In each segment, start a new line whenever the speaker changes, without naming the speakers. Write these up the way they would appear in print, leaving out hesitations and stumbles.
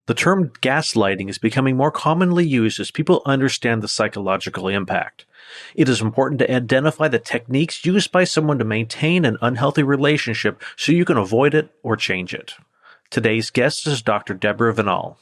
The term gaslighting is becoming more commonly used as people understand the psychological impact. It is important to identify the techniques used by someone to maintain an unhealthy relationship so you can avoid it or change it. Today's guest is Dr. Deborah Vinall.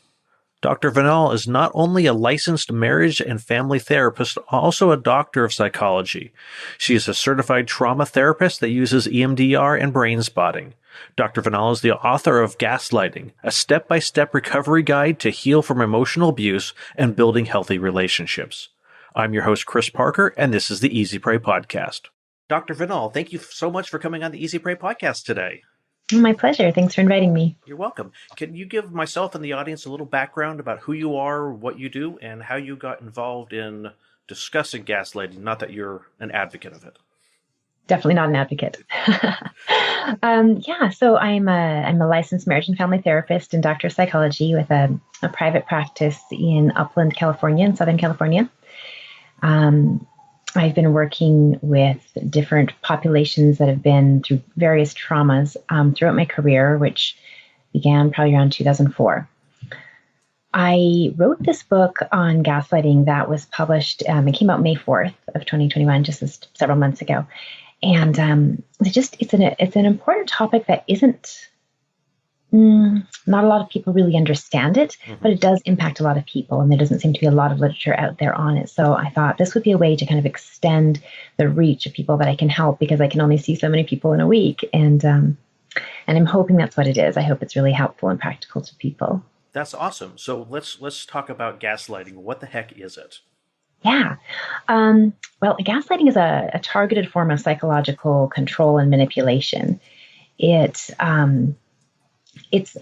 Dr. Vinall is not only a licensed marriage and family therapist, also a doctor of psychology. She is a certified trauma therapist that uses EMDR and brain spotting. Dr. Vinall is the author of Gaslighting, a step-by-step recovery guide to heal from emotional abuse and building healthy relationships. I'm your host, Chris Parker, and this is the Easy Pray Podcast. Dr. Vinall, thank you so much for coming on the Easy Pray Podcast today.
My pleasure. Thanks for inviting me.
You're welcome. Can you give myself and the audience a little background about who you are, what you do, and how you got involved in discussing gaslighting? Not that you're an advocate of it.
Definitely not an advocate. So I'm a licensed marriage and family therapist and doctor of psychology with a private practice in Upland, California, in Southern California. I've been working with different populations that have been through various traumas throughout my career, which began probably around 2004. I wrote this book on gaslighting that was published. It came out May 4th of 2021, just several months ago. And it's an important topic that isn't, not a lot of people really understand it, but it does impact a lot of people, and there doesn't seem to be a lot of literature out there on it. So I thought this would be a way to kind of extend the reach of people that I can help, because I can only see so many people in a week. And I'm hoping that's what it is. I hope it's really helpful and practical to people.
That's awesome. So let's talk about gaslighting. What the heck is it?
Yeah. Well, gaslighting is a targeted form of psychological control and manipulation. It's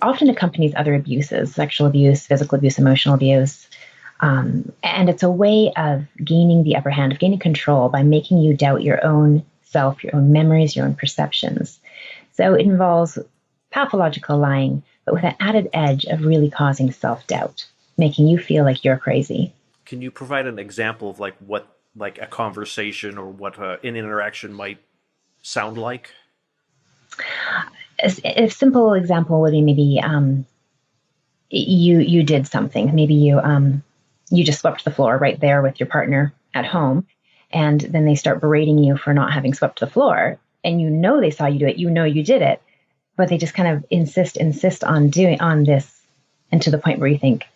often accompanies other abuses, sexual abuse, physical abuse, emotional abuse. And it's a way of gaining the upper hand, of gaining control by making you doubt your own self, your own memories, your own perceptions. So it involves pathological lying, but with an added edge of really causing self-doubt, making you feel like you're crazy.
Can you provide an example of what a conversation or what an interaction might sound like?
A simple example would be maybe you did something. Maybe you just swept the floor right there with your partner at home, and then they start berating you for not having swept the floor, and you know they saw you do it, you know you did it, but they just kind of insist on this, and to the point where you think,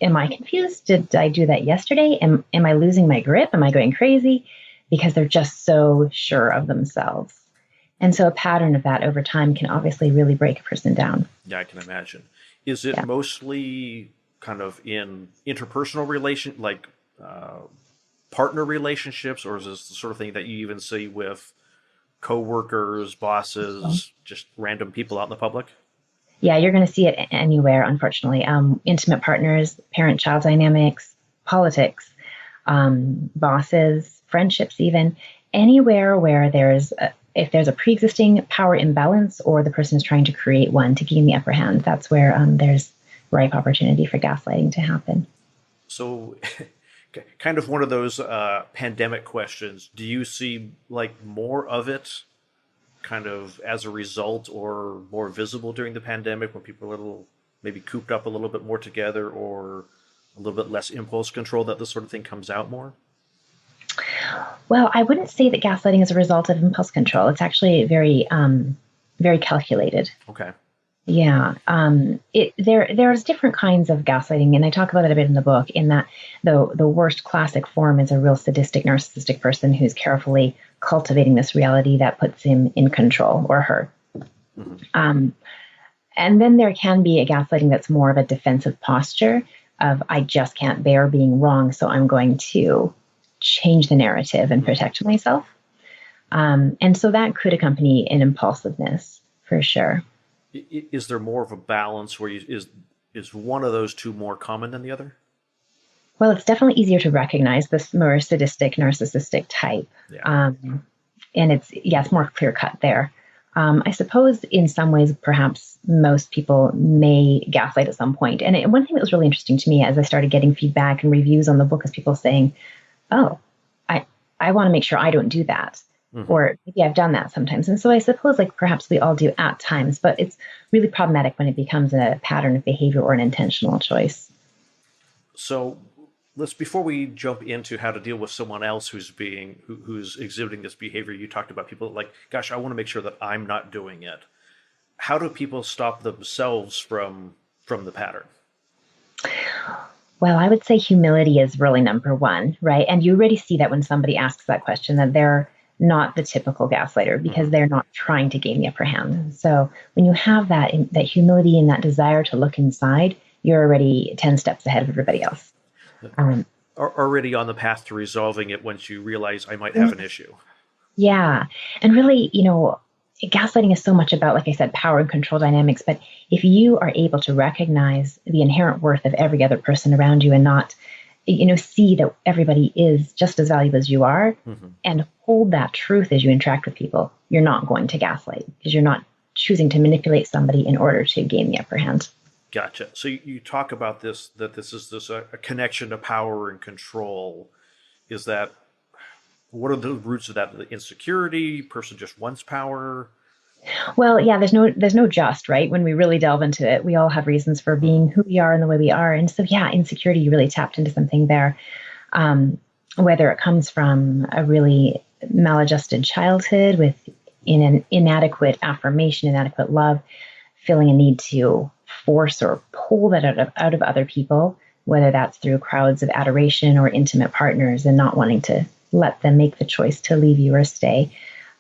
am I confused? Did I do that yesterday? Am I losing my grip? Am I going crazy? Because they're just so sure of themselves. And so a pattern of that over time can obviously really break a person down.
Yeah, I can imagine. Is it mostly kind of in interpersonal partner relationships, or is this the sort of thing that you even see with coworkers, bosses, just random people out in the public?
Yeah, you're going to see it anywhere, unfortunately. Intimate partners, parent-child dynamics, politics, bosses, friendships even. Anywhere where if there's a pre-existing power imbalance or the person is trying to create one to gain the upper hand, that's where there's ripe opportunity for gaslighting to happen.
So kind of one of those pandemic questions. Do you see more of it kind of as a result or more visible during the pandemic when people are a little maybe cooped up a little bit more together, or a little bit less impulse control, that this sort of thing comes out more?
Well, I wouldn't say that gaslighting is a result of impulse control. It's actually very, very calculated.
Okay.
Yeah. There's different kinds of gaslighting, and I talk about it a bit in the book, in that the worst classic form is a real sadistic, narcissistic person who's carefully cultivating this reality that puts him in control, or her. Mm-hmm. And then there can be a gaslighting that's more of a defensive posture of, I just can't bear being wrong, so I'm going to change the narrative and protect myself. And so that could accompany an impulsiveness, for sure.
Is there more of a balance where is one of those two more common than the other?
Well, it's definitely easier to recognize this more sadistic, narcissistic type.
Yeah.
And it's more clear cut there. I suppose in some ways, perhaps most people may gaslight at some point. And one thing that was really interesting to me as I started getting feedback and reviews on the book is people saying, oh, I want to make sure I don't do that.
Hmm.
Or maybe I've done that sometimes. And so I suppose like perhaps we all do at times, but it's really problematic when it becomes a pattern of behavior or an intentional choice.
So let's before we jump into how to deal with someone else who's exhibiting this behavior. You talked about people like, gosh, I want to make sure that I'm not doing it. How do people stop themselves from the pattern?
Well, I would say humility is really number one, right? And you already see that when somebody asks that question, that they're not the typical gaslighter because
Hmm.
they're not trying to gain the upper hand. So when you have that humility and that desire to look inside, you're already 10 steps ahead of everybody else. Um,
Are already on the path to resolving it once you realize I might have an issue.
Yeah. And really, gaslighting is so much about, like I said, power and control dynamics. But if you are able to recognize the inherent worth of every other person around you and not, see that everybody is just as valuable as you are
Hmm.
and hold that truth as you interact with people, you're not going to gaslight because you're not choosing to manipulate somebody in order to gain the upper hand.
Gotcha. So you talk about this that this is a connection to power and control. Is that what are the roots of that? The insecurity, person just wants power.
Well, yeah, there's no just, right? When we really delve into it, we all have reasons for
Hmm.
being who we are and the way we are. And so, yeah, insecurity, you really tapped into something there. um, whether it comes from a really maladjusted childhood with in an inadequate affirmation, inadequate love, feeling a need to force or pull that out of other people, whether that's through crowds of adoration or intimate partners and not wanting to let them make the choice to leave you or stay.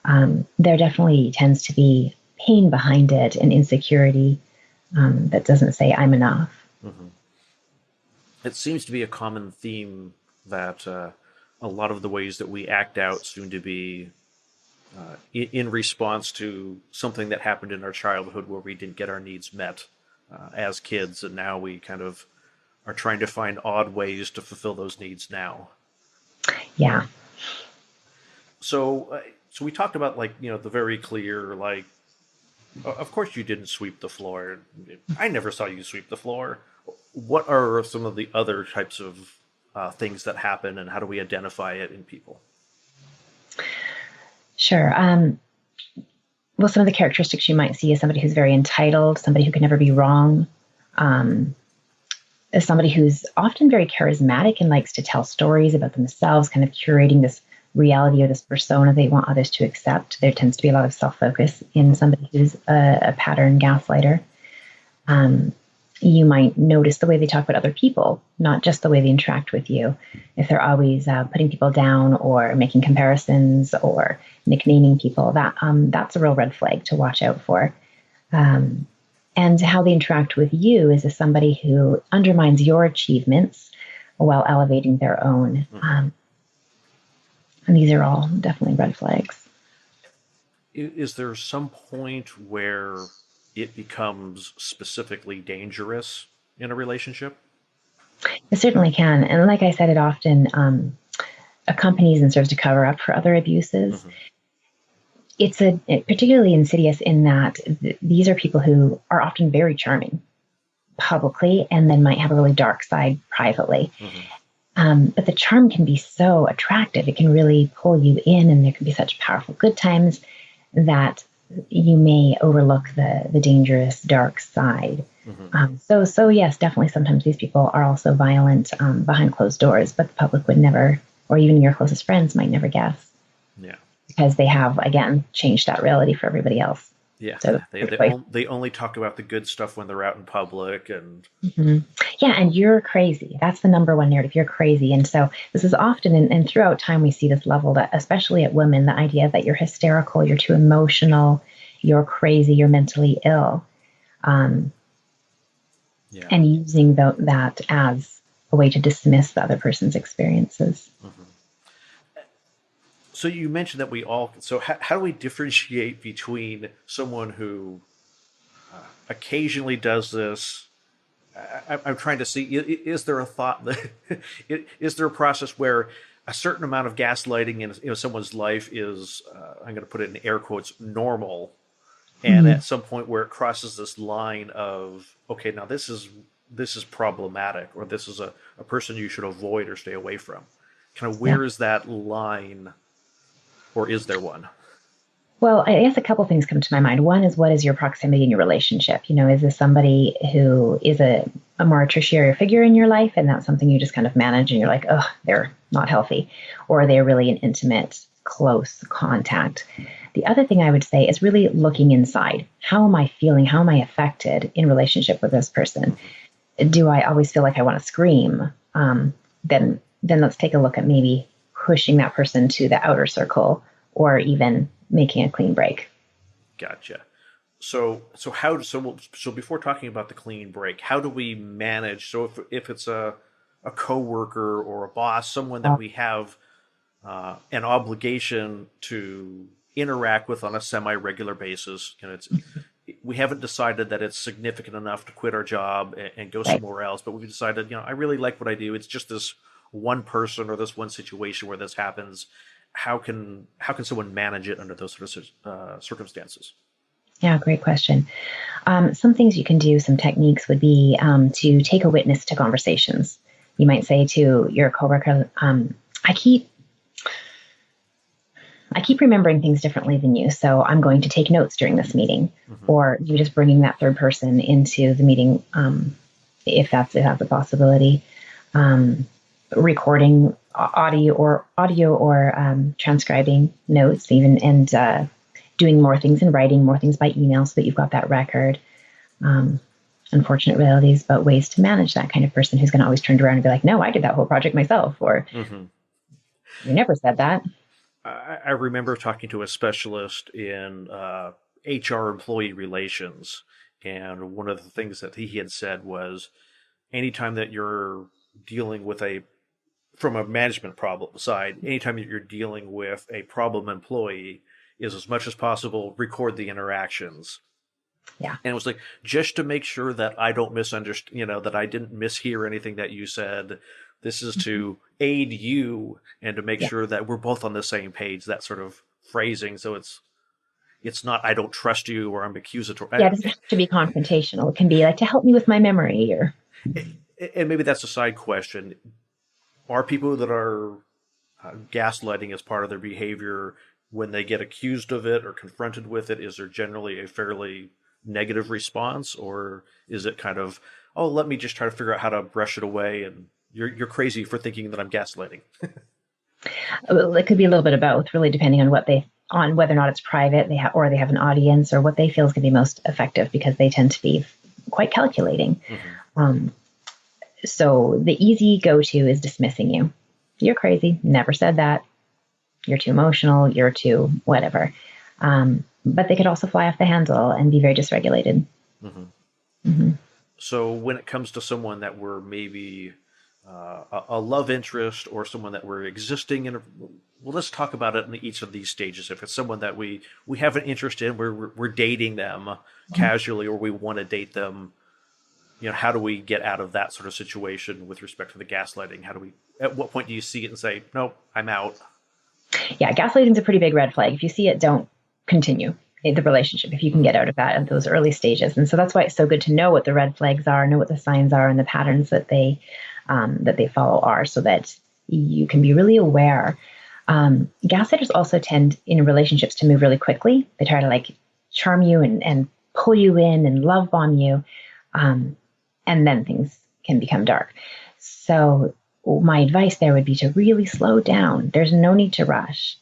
There definitely tends to be pain behind it and insecurity that doesn't say, I'm enough.
Hmm. It seems to be a common theme that a lot of the ways that we act out seem to be in response to something that happened in our childhood where we didn't get our needs met as kids, and now we kind of are trying to find odd ways to fulfill those needs now.
Yeah.
So we talked about like the very clear like, of course you didn't sweep the floor. I never saw you sweep the floor. What are some of the other types of things that happen, and how do we identify it in people?
Sure. Well, some of the characteristics you might see is somebody who's very entitled, somebody who can never be wrong, um, is somebody who's often very charismatic and likes to tell stories about themselves, kind of curating this reality or this persona they want others to accept. There tends to be a lot of self focus in somebody who's a pattern gaslighter. Um, you might notice the way they talk about other people, not just the way they interact with you. If they're always putting people down or making comparisons or nicknaming people, that's a real red flag to watch out for. Um, and how they interact with you is as somebody who undermines your achievements while elevating their own.
Hmm.
And these are all definitely red flags.
Is there some point where it becomes specifically dangerous in a relationship?
It certainly can. And like I said, it often accompanies and serves to cover up for other abuses.
Hmm.
It's particularly insidious in that these are people who are often very charming publicly and then might have a really dark side privately.
Hmm.
But the charm can be so attractive. It can really pull you in, and there can be such powerful good times that you may overlook the dangerous dark side.
Hmm.
So yes, definitely. Sometimes these people are also violent behind closed doors, but the public would never, or even your closest friends might never guess
Yeah.
because they have again changed that reality for everybody else.
Yeah,
So
they only talk about the good stuff when they're out in public, and
hmm Yeah, and you're crazy. That's the number one narrative. You're crazy. And so this is often, and throughout time, we see this leveled, especially at women, the idea that you're hysterical, you're too emotional, you're crazy, you're mentally ill, um,
yeah.
and using that as a way to dismiss the other person's experiences.
Hmm. So you mentioned that we all. So how do we differentiate between someone who occasionally does this? I'm trying to see. Is there a thought that is there a process where a certain amount of gaslighting in someone's life is I'm going to put it in air quotes normal, and
Mhm.
at some point where it crosses this line of okay, now this is problematic, or this is a person you should avoid or stay away from. Kind of
Yeah.
where is that line or is there one?
Well, I guess a couple things come to my mind. One is, what is your proximity in your relationship? Is this somebody who is a more tertiary figure in your life, and that's something you just kind of manage and you're like, oh, they're not healthy? Or are they really an intimate, close contact? The other thing I would say is really looking inside. How am I feeling? How am I affected in relationship with this person? Do I always feel like I want to scream? Then let's take a look at maybe pushing that person to the outer circle, or even making a clean break.
Gotcha. So before talking about the clean break, how do we manage? So if it's a coworker or a boss, someone that we have an obligation to interact with on a semi-regular basis, we haven't decided that it's significant enough to quit our job and go somewhere else, but we've decided, I really like what I do. It's just this one person or this one situation where this happens. How can someone manage it under those sort of circumstances?
Yeah, great question. Some things you can do, some techniques would be to take a witness to conversations. You might say to your coworker, I keep remembering things differently than you, so I'm going to take notes during this meeting. Mm-hmm. Or you just bringing that third person into the meeting, if that's a possibility. Recording audio or transcribing notes, even, and doing more things in writing, more things by email, so that you've got that record. Unfortunate realities, but ways to manage that kind of person who's going to always turn around and be like, no, I did that whole project myself, or you never said that.
I remember talking to a specialist in HR employee relations, and one of the things that he had said was, anytime that you're dealing with from a management problem side, anytime that you're dealing with a problem employee, is as much as possible record the interactions.
Yeah.
And it was like, just to make sure that I don't misunderstand, that I didn't mishear anything that you said. This is to aid you and to make sure that we're both on the same page, that sort of phrasing. So it's not, I don't trust you, or I'm accusatory.
Yeah, it doesn't have to be confrontational. It can be like, to help me with my memory, or.
And maybe that's a side question. Are people that are gaslighting as part of their behavior, when they get accused of it or confronted with it, is there generally a fairly negative response, or is it kind of, oh, let me just try to figure out how to brush it away, and you're crazy for thinking that I'm gaslighting?
It could be a little bit of both, really, depending on whether or not it's private, they have an audience, or what they feel is going to be most effective, because they tend to be quite calculating. Mm-hmm. So the easy go-to is dismissing you. You're crazy. Never said that. You're too emotional. You're too whatever. But they could also fly off the handle and be very dysregulated. Mm-hmm.
Mm-hmm. So when it comes to someone that we're maybe a love interest, or someone that we're existing in, well, let's talk about it in each of these stages. If it's someone that we have an interest in, we're dating them casually, or we want to date them, how do we get out of that sort of situation with respect to the gaslighting? At what point do you see it and say, nope, I'm out?
Yeah, gaslighting is a pretty big red flag. If you see it, don't continue the relationship if you can get out of that at those early stages. And so that's why it's so good to know what the red flags are, know what the signs are, and the patterns that they follow are, so that you can be really aware. Gaslighters also tend in relationships to move really quickly. They try to charm you and pull you in and love bomb you. And then things can become dark. So my advice there would be to really slow down. There's no need to rush.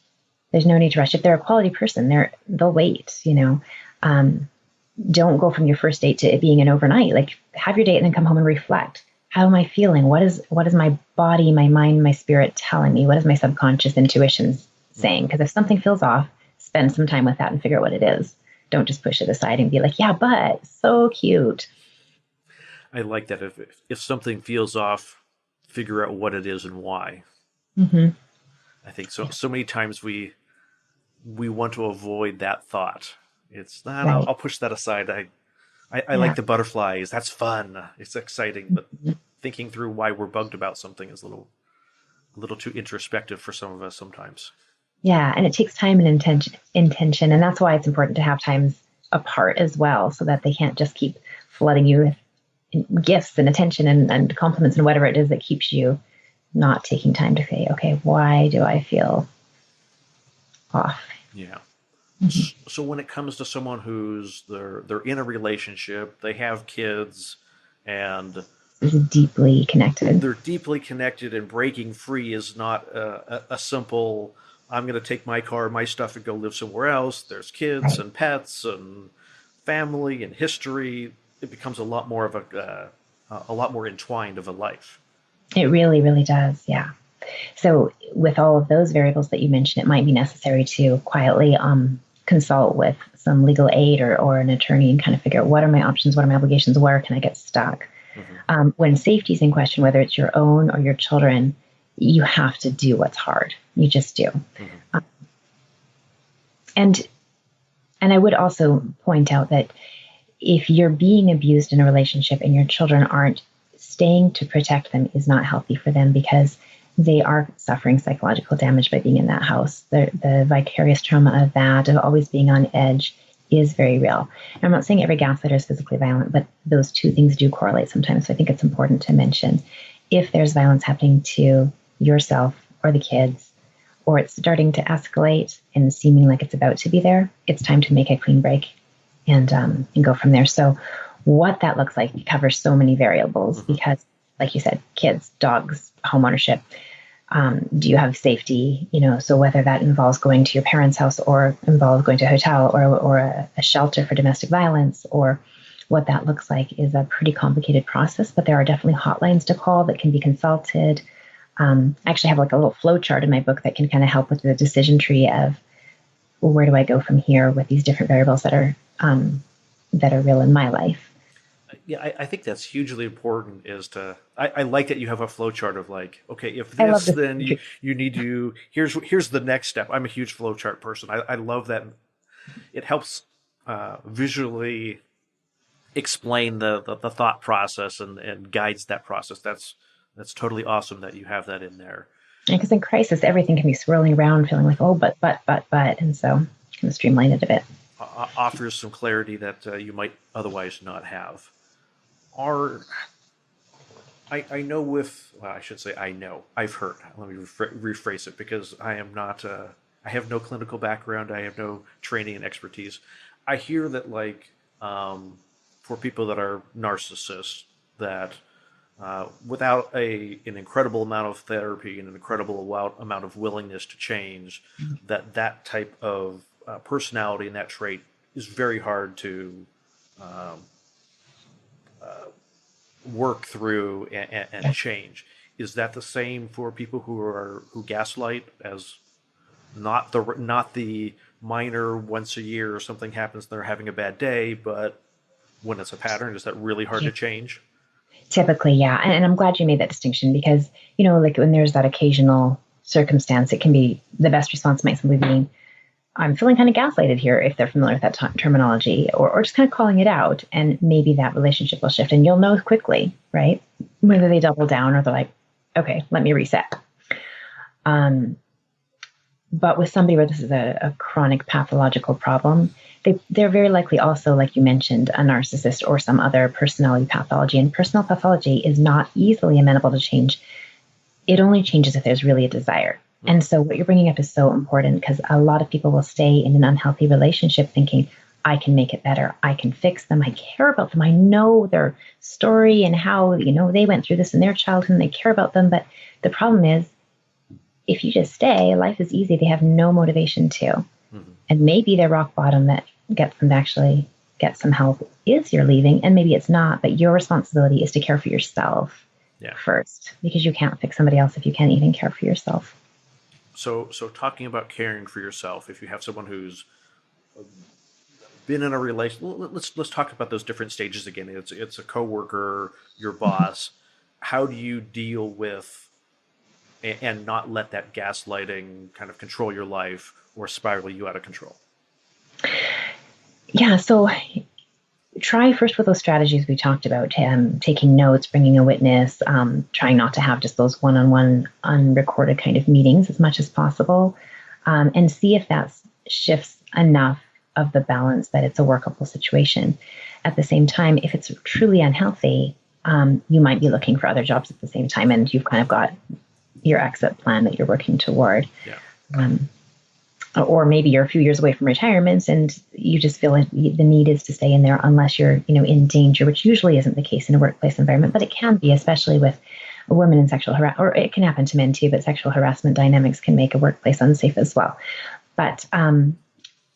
If they're a quality person, they'll wait, Don't go from your first date to it being an overnight. Have your date and then come home and reflect. How am I feeling? What is my body, my mind, my spirit telling me? What is my subconscious intuition saying? Because if something feels off, spend some time with that and figure out what it is. Don't just push it aside and be like, yeah, but so cute.
I like that. If something feels off, figure out what it is and why.
Mm-hmm.
I think so many times we want to avoid that thought. It's right. I'll push that aside. I like the butterflies. That's fun. It's exciting. But thinking through why we're bugged about something is a little too introspective for some of us sometimes.
Yeah, and it takes time and intention, and that's why it's important to have times apart as well, so that they can't just keep flooding you with gifts and attention and compliments and whatever it is that keeps you not taking time to say, okay, why do I feel off.
Yeah.
Mm-hmm.
So when it comes to someone who's they're in a relationship, they have kids, and
This is deeply connected.
they're deeply connected, and breaking free is not a simple, I'm going to take my car, my stuff, and go live somewhere else. There's kids
Right.
and pets and family and history. It becomes a lot more of a lot more entwined of a life.
It really, really does. Yeah. So, with all of those variables that you mentioned, it might be necessary to quietly consult with some legal aid or an attorney and kind of figure out what are my options, what are my obligations, where can I get stuck. When safety is in question, whether it's your own or your children, you have to do what's hard. You just do. Um, and I would also point out that if you're being abused in a relationship and your children aren't, staying to protect them is not healthy for them, because they are suffering psychological damage by being in that house. The vicarious trauma of that, of always being on edge, is very real. And I'm not saying every gaslighter is physically violent, but those two things do correlate sometimes. So I think it's important to mention, if there's violence happening to yourself or the kids, or it's starting to escalate and seeming like it's about to be there, it's time to make a clean break and go from there. So what that looks like covers so many variables because, like you said, kids, dogs, homeownership. Do you have safety? So whether that involves going to your parents' house or involves going to a hotel or a shelter for domestic violence, or what that looks like is a pretty complicated process, but there are definitely hotlines to call that can be consulted. I actually have like a little flow chart in my book that can kind of help with the decision tree of, well, where do I go from here with these different variables that are real in my life.
Yeah, I think that's hugely important. I like that you have a flow chart of like, okay, if
I love
this,
this.
then you need to, here's the next step. I'm a huge flow chart person. I love that. It helps visually explain the thought process and guides that process. That's totally awesome that you have that in there.
Because in crisis, everything can be swirling around, feeling like, oh, but. And so kind of streamline it a bit.
Offers some clarity that you might otherwise not have. I know I should say I know. I've heard. Let me rephrase it, because I am not, I have no clinical background. I have no training and expertise. I hear that, like, for people that are narcissists, that without an incredible amount of therapy and an incredible amount of willingness to change, that type of personality and that trait is very hard to work through and change. Is that the same for people who gaslight, as not the minor once a year or something happens, they're having a bad day, but when it's a pattern, is that really hard to change?
Typically, yeah. And I'm glad you made that distinction, because, like when there's that occasional circumstance, it can be, the best response might simply be, I'm feeling kind of gaslighted here, if they're familiar with that terminology, or just kind of calling it out. And maybe that relationship will shift and you'll know quickly, right? Whether they double down or they're like, okay, let me reset. But with somebody where this is a chronic pathological problem, they're very likely also, like you mentioned, a narcissist or some other personality pathology. And personal pathology is not easily amenable to change. It only changes if there's really a desire. And so what you're bringing up is so important, because a lot of people will stay in an unhealthy relationship thinking, I can make it better. I can fix them. I care about them. I know their story and how, they went through this in their childhood and they care about them. But the problem is, if you just stay, life is easy. They have no motivation to. And maybe their rock bottom that gets them to actually get some help is you're leaving. And maybe it's not, but your responsibility is to care for yourself first, because you can't fix somebody else if you can't even care for yourself.
So talking about caring for yourself, if you have someone who's been in a relation, let's talk about those different stages again. It's a coworker, your boss. How do you deal with and not let that gaslighting kind of control your life or spiral you out of control?
Yeah, so try first with those strategies we talked about, taking notes, bringing a witness, trying not to have just those one-on-one unrecorded kind of meetings as much as possible, and see if that shifts enough of the balance that it's a workable situation. At the same time, if it's truly unhealthy, you might be looking for other jobs at the same time, and you've kind of got your exit plan that you're working toward. or maybe you're a few years away from retirement and you just feel like the need is to stay in there unless you're, in danger, which usually isn't the case in a workplace environment, but it can be, especially with women in sexual harassment, or it can happen to men too, but sexual harassment dynamics can make a workplace unsafe as well. But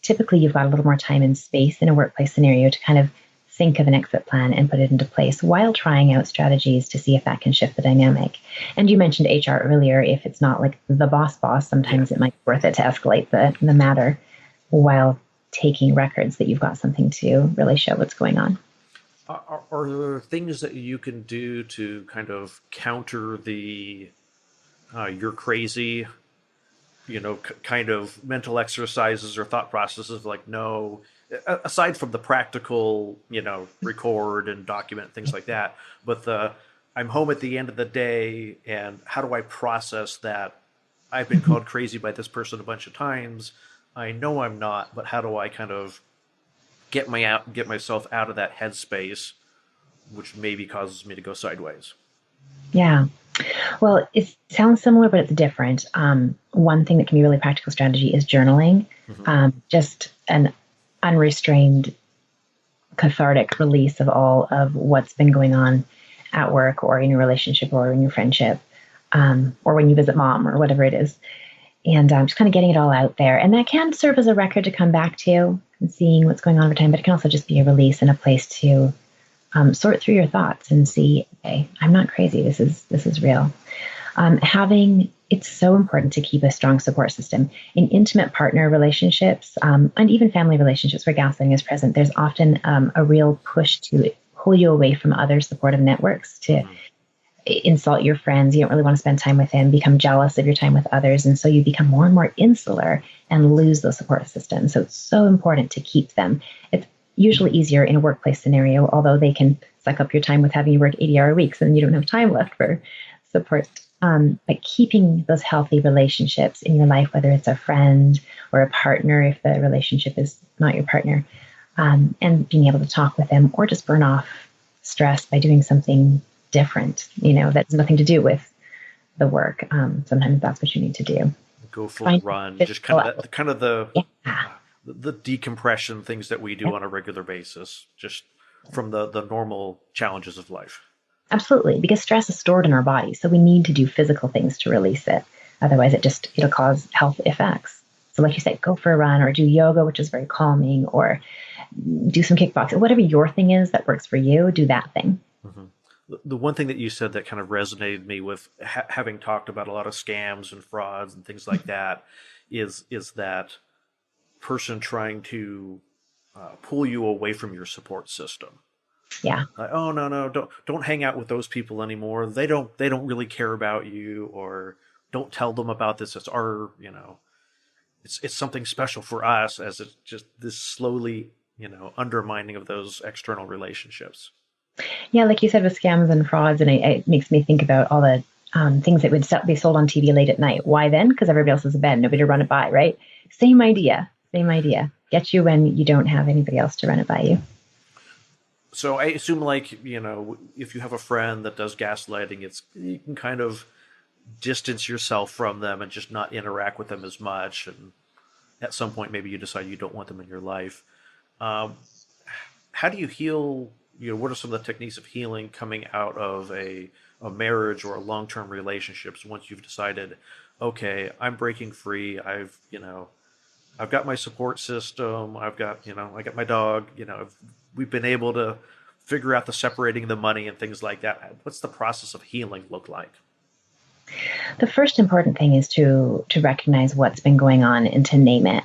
typically you've got a little more time and space in a workplace scenario to kind of think of an exit plan and put it into place while trying out strategies to see if that can shift the dynamic. And you mentioned HR earlier. If it's not like the boss, sometimes it might be worth it to escalate the matter while taking records that you've got something to really show what's going on.
Are there things that you can do to kind of counter the you're crazy, kind of mental exercises or thought processes of like, no, aside from the practical, record and document things like that, but I'm home at the end of the day, and how do I process that I've been called crazy by this person a bunch of times? I know I'm not, but how do I kind of get myself out of that headspace, which maybe causes me to go sideways?
Yeah. Well, it sounds similar, but it's different. One thing that can be a really practical strategy is journaling. Just an unrestrained, cathartic release of all of what's been going on at work or in your relationship or in your friendship, or when you visit mom or whatever it is. And just kind of getting it all out there. And that can serve as a record to come back to and seeing what's going on over time, but it can also just be a release and a place to sort through your thoughts and see, okay, I'm not crazy. This is real. It's so important to keep a strong support system in intimate partner relationships, and even family relationships where gaslighting is present. There's often a real push to pull you away from other supportive networks, to insult your friends. You don't really want to spend time with them, become jealous of your time with others. And so you become more and more insular and lose those support systems. So it's so important to keep them. It's usually easier in a workplace scenario, although they can suck up your time with having you work 80-hour weeks and you don't have time left for support. But keeping those healthy relationships in your life, whether it's a friend or a partner, if the relationship is not your partner, and being able to talk with them or just burn off stress by doing something different, that's nothing to do with the work. Sometimes that's what you need to do.
Go for a run, just kind of the decompression things that we do on a regular basis, just from the normal challenges of life.
Absolutely, because stress is stored in our body, so we need to do physical things to release it. Otherwise, it'll cause health effects. So like you said, go for a run or do yoga, which is very calming, or do some kickboxing. Whatever your thing is that works for you, do that thing.
Mm-hmm. The one thing that you said that kind of resonated me with having talked about a lot of scams and frauds and things like that is that person trying to pull you away from your support system.
Yeah.
Like, oh no, don't hang out with those people anymore. They don't really care about you, or don't tell them about this. It's our, it's something special for us, as it's just this slowly, undermining of those external relationships.
Yeah, like you said, with scams and frauds, and it makes me think about all the things that would be sold on TV late at night. Why then? Because everybody else is in bed, nobody to run it by, right? Same idea. Get you when you don't have anybody else to run it by you.
So I assume, if you have a friend that does gaslighting, you can kind of distance yourself from them and just not interact with them as much. And at some point, maybe you decide you don't want them in your life. How do you heal? What are some of the techniques of healing coming out of a marriage or a long-term relationships once you've decided, okay, I'm breaking free. I've got my support system. I've got, I got my dog, we've been able to figure out the separating the money and things like that. What's the process of healing look like?
The first important thing is to recognize what's been going on and to name it,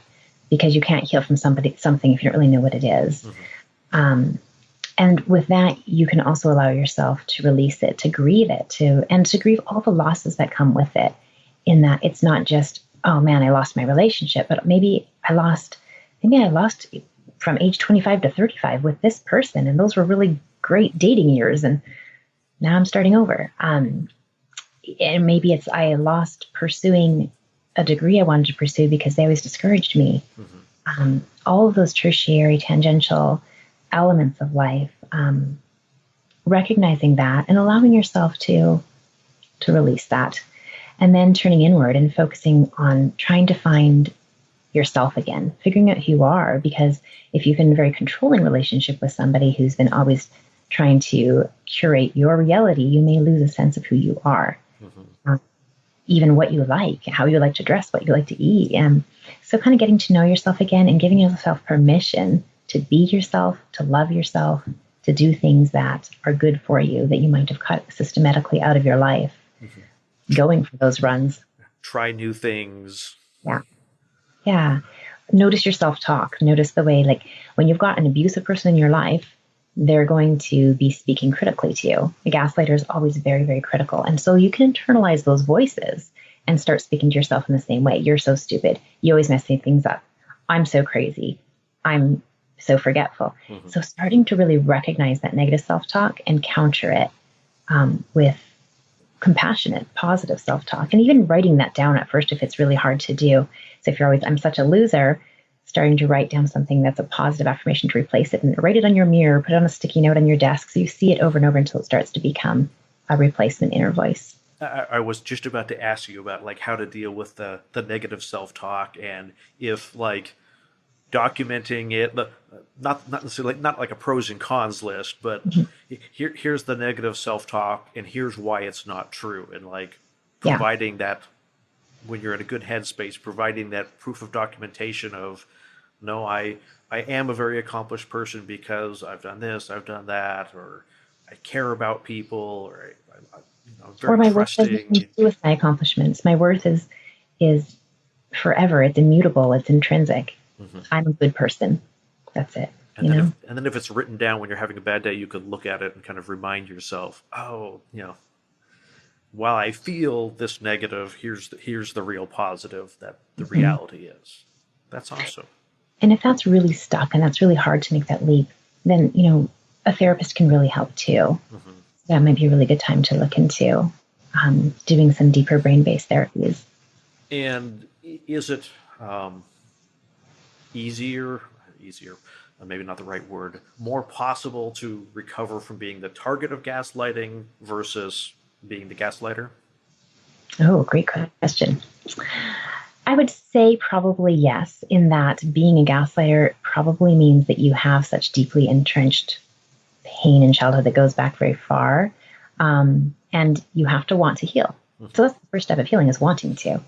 because you can't heal from something if you don't really know what it is. Mm-hmm. And with that, you can also allow yourself to release it, to grieve it, to grieve all the losses that come with it, in that it's not just, oh man, I lost my relationship, but maybe I lost from age 25 to 35 with this person, and those were really great dating years, and now I'm starting over. And maybe I lost pursuing a degree I wanted to pursue because they always discouraged me. Mm-hmm. All of those tertiary, tangential elements of life, recognizing that and allowing yourself to release that, and then turning inward and focusing on trying to find yourself again, figuring out who you are. Because if you've been in a very controlling relationship with somebody who's been always trying to curate your reality, you may lose a sense of who you are. Even what you like, how you like to dress, what you like to eat. And so kind of getting to know yourself again and giving yourself permission to be yourself, to love yourself, to do things that are good for you that you might have cut systematically out of your life. Going for those runs.
Try new things.
Yeah. Yeah. Notice your self-talk. Notice the way, like when you've got an abusive person in your life, they're going to be speaking critically to you. The gaslighter is always very, very critical. And so you can internalize those voices and start speaking to yourself in the same way. You're so stupid. You always mess things up. I'm so crazy. I'm so forgetful. So starting to really recognize that negative self-talk and counter it with compassionate, positive self-talk, and even writing that down at first if it's really hard to do. So if you're always, I'm such a loser, starting to write down something that's a positive affirmation to replace it, and write it on your mirror, put it on a sticky note on your desk so you see it over and over until it starts to become a replacement inner voice.
I was just about to ask you about like how to deal with the negative self-talk, and if like documenting it, not necessarily not like a pros and cons list, but here's the negative self-talk and here's why it's not true, and like providing that when you're in a good headspace, providing that proof of documentation of, no, I am a very accomplished person because I've done this, I've done that, or I care about people, or I'm very
or my
trusting.
worth has nothing to do with my accomplishments. My worth is forever. It's immutable. It's intrinsic. I'm a good person. That's it.
And then if it's written down when you're having a bad day, you could look at it and kind of remind yourself, oh, while I feel this negative, here's the real positive that the reality is. That's awesome.
And if that's really stuck and that's really hard to make that leap, then, a therapist can really help too. That might be a really good time to look into doing some deeper brain-based therapies.
And is it easier, maybe not the right word, more possible to recover from being the target of gaslighting versus being the gaslighter?
Oh, great question. I would say probably yes, in that being a gaslighter probably means that you have such deeply entrenched pain in childhood that goes back very far, and you have to want to heal. So that's the first step of healing, is wanting to.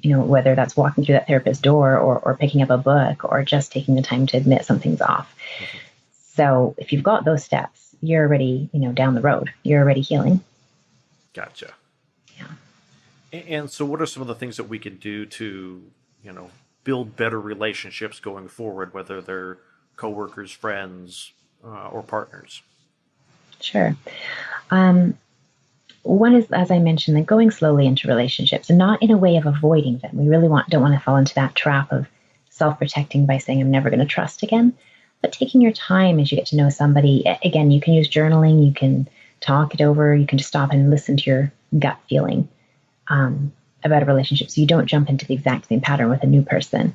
Whether that's walking through that therapist's door or picking up a book or just taking the time to admit something's off. So if you've got those steps, you're already, down the road. You're already healing.
Gotcha.
Yeah.
And so what are some of the things that we can do to, build better relationships going forward, whether they're coworkers, friends, or partners?
Sure. One is, as I mentioned, like going slowly into relationships, and not in a way of avoiding them. We really don't want to fall into that trap of self-protecting by saying, I'm never going to trust again. But taking your time as you get to know somebody. Again, you can use journaling, you can talk it over, you can just stop and listen to your gut feeling about a relationship, so you don't jump into the exact same pattern with a new person.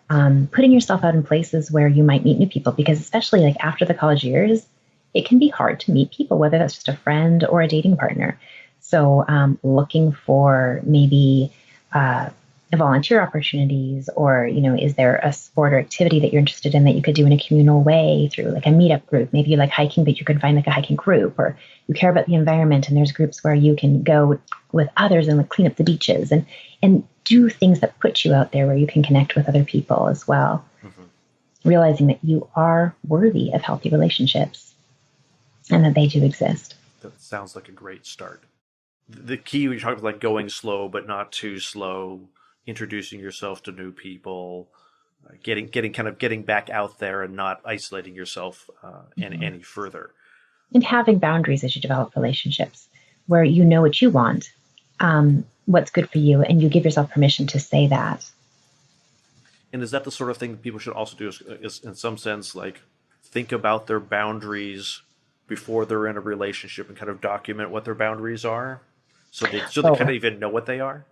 Putting yourself out in places where you might meet new people, because especially like after the college years, it can be hard to meet people, whether that's just a friend or a dating partner. So looking for maybe volunteer opportunities, or, is there a sport or activity that you're interested in that you could do in a communal way through like a meetup group? Maybe you like hiking, but you could find like a hiking group, or you care about the environment and there's groups where you can go with others and like clean up the beaches and do things that put you out there where you can connect with other people as well. Realizing that you are worthy of healthy relationships and that they do exist.
That sounds like a great start. The key, we talked about like going slow, but not too slow, introducing yourself to new people, getting back out there and not isolating yourself any further.
And having boundaries as you develop relationships, where you know what you want, what's good for you, and you give yourself permission to say that.
And is that the sort of thing people should also do, is in some sense, like think about their boundaries before they're in a relationship and kind of document what their boundaries are, so they kind of even know what they are?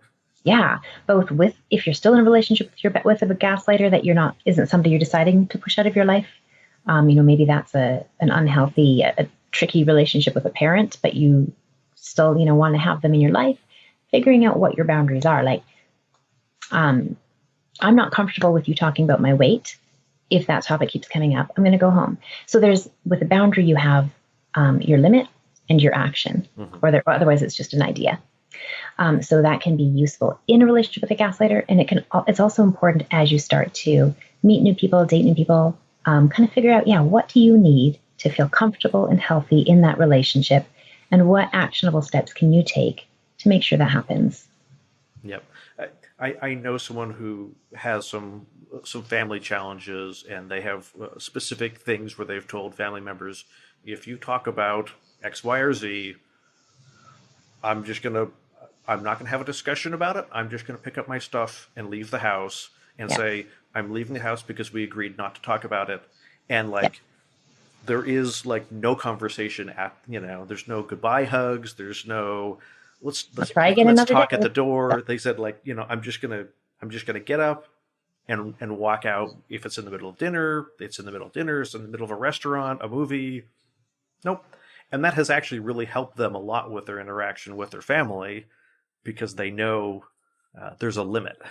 Yeah,
both with, if you're still in a relationship with a gaslighter that isn't somebody you're deciding to push out of your life. Maybe that's an unhealthy, a tricky relationship with a parent, but you still, want to have them in your life. Figuring out what your boundaries are, like, I'm not comfortable with you talking about my weight. If that topic keeps coming up, I'm going to go home. So with a boundary, you have your limit and your action, or otherwise it's just an idea. So that can be useful in a relationship with a gaslighter. And it's also important as you start to meet new people, date new people, kind of figure out, what do you need to feel comfortable and healthy in that relationship? And what actionable steps can you take to make sure that happens?
Yep. I know someone who has some family challenges, and they have specific things where they've told family members, if you talk about X, Y, or Z, I'm not going to have a discussion about it. I'm just going to pick up my stuff and leave the house and say, I'm leaving the house because we agreed not to talk about it. And there is no conversation there's no goodbye hugs. There's no, let's talk at the door. Yeah. They said I'm just going to get up and walk out. If it's in the middle of dinner, it's in the middle of dinner. It's in the middle of a restaurant, a movie. Nope. And that has actually really helped them a lot with their interaction with their family, because they know there's a limit.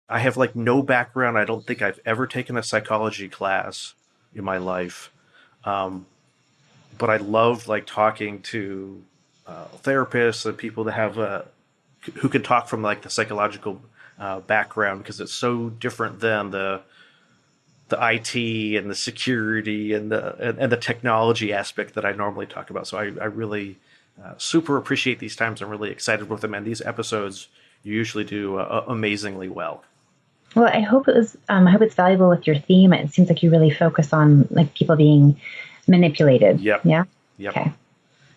I have no background. I don't think I've ever taken a psychology class in my life. But I love talking to therapists and people that have who can talk from the psychological background, because it's so different than the IT and the security and the technology aspect that I normally talk about. So I really super appreciate these times. I'm really excited with them, and these episodes you usually do amazingly well.
Well, I hope it's valuable with your theme. It seems like you really focus on people being manipulated.
Yep.
Yeah.
Yep.
Okay.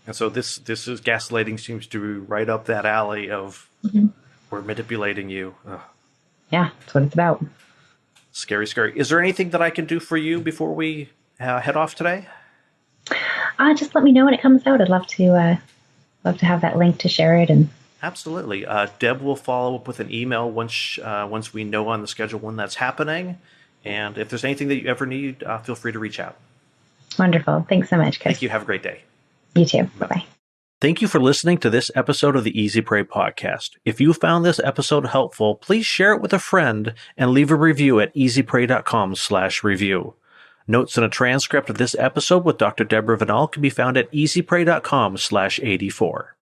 And so this is gaslighting, seems to be right up that alley of we're manipulating you. Ugh.
Yeah, that's what it's about.
Scary, scary. Is there anything that I can do for you before we head off today?
Just let me know when it comes out. I'd love to have that link to share it. And
absolutely. Deb will follow up with an email once we know on the schedule when that's happening. And if there's anything that you ever need, feel free to reach out.
Wonderful. Thanks so much, Chris.
Thank you. Have a great day.
You too. Bye-bye.
Thank you for listening to this episode of the Easy Prey podcast. If you found this episode helpful, please share it with a friend and leave a review at easyprey.com/review. Notes and a transcript of this episode with Dr. Deborah Vinall can be found at easyprey.com/84.